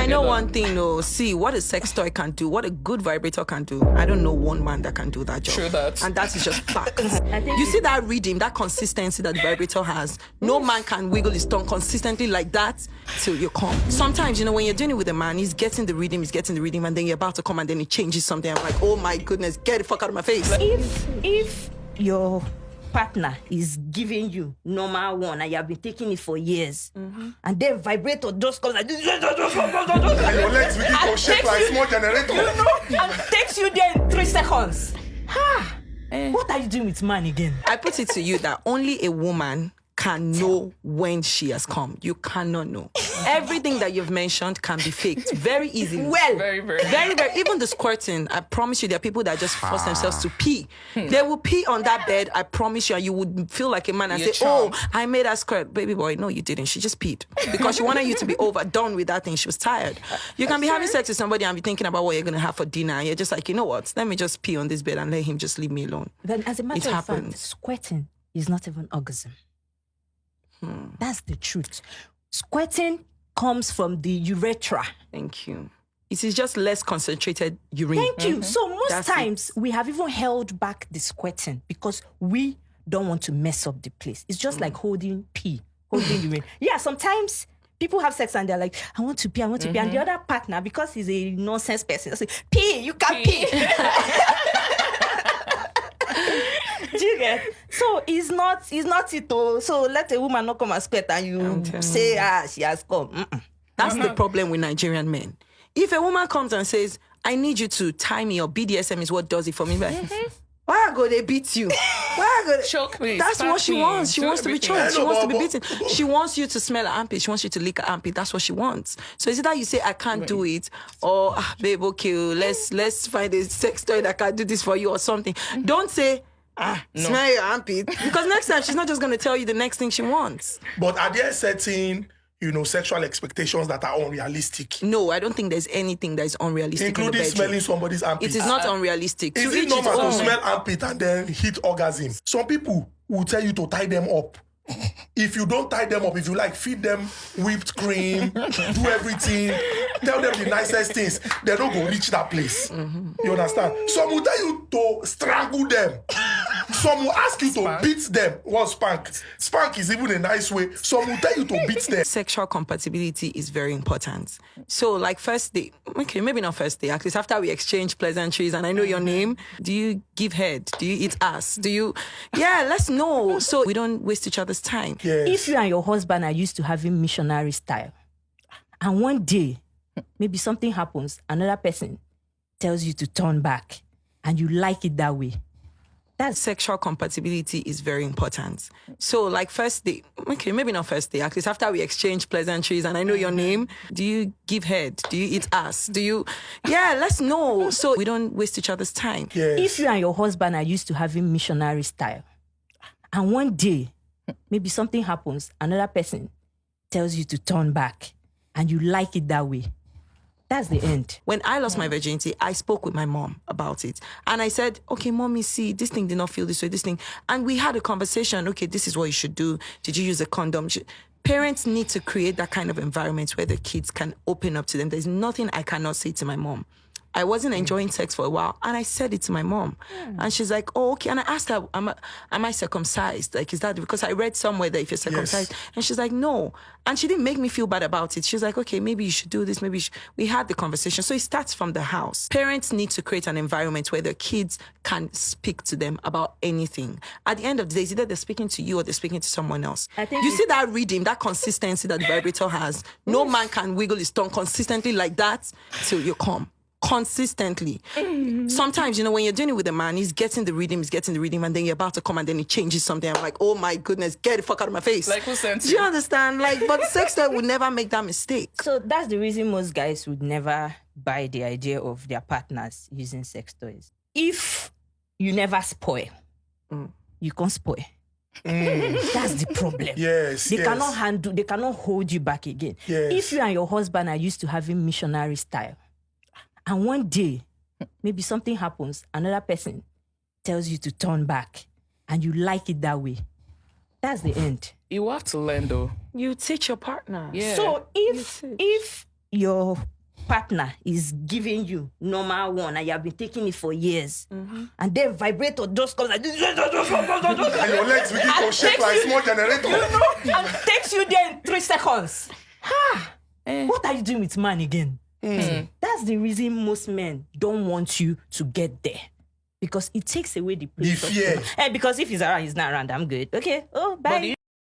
know one thing, no. See, what a sex toy can do, what a good vibrator can do. I don't know one man that can do that job. True that. And that is just facts. You see that rhythm, that consistency that the vibrator has. No man can wiggle his tongue consistently like that till you come. Sometimes, when you're doing it with a man, he's getting the rhythm, and then you're about to come and then he changes something. I'm like, oh my goodness, get the fuck out of my face. If your partner is giving you normal one and you have been taking it for years, and then vibrator just comes like this, And your legs begin to shake like small generator. and takes you there in 3 seconds. What are you doing with man again? I put it to you that only a woman can know when she has come. You cannot know. Everything that you've mentioned can be faked very easily. Well, Very, very. Very, very. Even the squirting, I promise you, there are people that just force themselves to pee. They will pee on that bed, I promise you, and you would feel like a man and You're say, charmed. oh, I made her squirt. Baby boy, no, you didn't. She just peed. Because she wanted you to be overdone with that thing. She was tired. You can be having sex with somebody and be thinking about what you're going to have for dinner. And you're just like, you know what? Let me just pee on this bed and let him just leave me alone. But as a matter It of fact, happens. squirting is not even orgasm. That's the truth. Squirting comes from the urethra. Thank you. It is just less concentrated urine. Thank you. So most That's times we have even held back the squirting because we don't want to mess up the place. It's just like holding urine. Yeah, sometimes people have sex and they're like, I want to pee. And the other partner, because he's a nonsense person, they'll say, pee, you can't pee. Do you get? So it's not it all. So let a woman not come and squirt and you say, she has come. That's the problem with Nigerian men. If a woman comes and says, I need you to tie me, or BDSM is what does it for me, but why go they beat you? Why go they... Choke me. That's spank what she me, wants. She do wants to be everything. choked. She wants to be beaten. She wants you to smell her armpit. She wants you to lick her armpit. That's what she wants. So is it that you say, I can't do it? Or, babe, okay, let's find a sex toy that can do this for you or something. Don't say, smell your armpit. Because next time, she's not just going to tell you the next thing she wants. But are there certain, sexual expectations that are unrealistic? No, I don't think there's anything that is unrealistic in the Including bedroom. smelling somebody's armpit. It is not unrealistic. Is To it each his normal to own. smell armpit and then hit orgasm? Some people will tell you to tie them up. If you don't tie them up, if you feed them whipped cream, do everything, tell them the nicest things, they don't go reach that place. You understand? Some will tell you to strangle them. Some will ask you to beat them. What spank? Spank is even a nice way. Some will tell you to beat them. Sexual compatibility is very important. So first day, okay, maybe not first day, at least after we exchange pleasantries and I know your name, do you give head? Do you eat ass? Let's know. So we don't waste each other's time. Yes. If you and your husband are used to having missionary style, and one day, maybe something happens, another person tells you to turn back, and you like it that way, that's Sexual compatibility is very important. So first day, okay, maybe not first day, at least after we exchange pleasantries and I know your name, do you give head? Do you eat ass? Let's know. So we don't waste each other's time. Yes. If you and your husband are used to having missionary style, and one day, maybe something happens, another person tells you to turn back, and you like it that way, that's the end. When I lost my virginity, I spoke with my mom about it. And I said, okay, mommy, see, this thing did not feel this way, this thing. And we had a conversation. Okay, this is what you should do. Did you use a condom? Parents need to create that kind of environment where the kids can open up to them. There's nothing I cannot say to my mom. I wasn't enjoying sex for a while, and I said it to my mom. And she's like, oh, okay. And I asked her, am I circumcised? Is that because I read somewhere that if you're circumcised? Yes. And she's like, no. And she didn't make me feel bad about it. She's like, okay, maybe you should do this. Maybe we had the conversation. So it starts from the house. Parents need to create an environment where their kids can speak to them about anything. At the end of the day, it's either they're speaking to you or they're speaking to someone else. You see that rhythm, that consistency that the vibrator has. No man can wiggle his tongue consistently like that till you come. Consistently. Sometimes, when you're doing it with a man, he's getting the rhythm, and then you're about to come and then he changes something. I'm like, oh my goodness, get the fuck out of my face. Who sent you? Do you understand? But sex toy would never make that mistake. So that's the reason most guys would never buy the idea of their partners using sex toys. If you never spoil, you can't spoil. That's the problem. Yes. They cannot hold you back again. Yes. If you and your husband are used to having missionary style, and one day, maybe something happens, another person tells you to turn back, and you like it that way, that's the end. You have to learn, though. You teach your partner. Yeah. So if your partner is giving you normal one and you have been taking it for years, and then vibrator just comes like this, And your legs begin to shake like small generator. and takes you there in 3 seconds. What are you doing with man again? That's the reason most men don't want you to get there. Because it takes away the fear. And because if he's around, he's not around, I'm good. Okay. Oh, bye.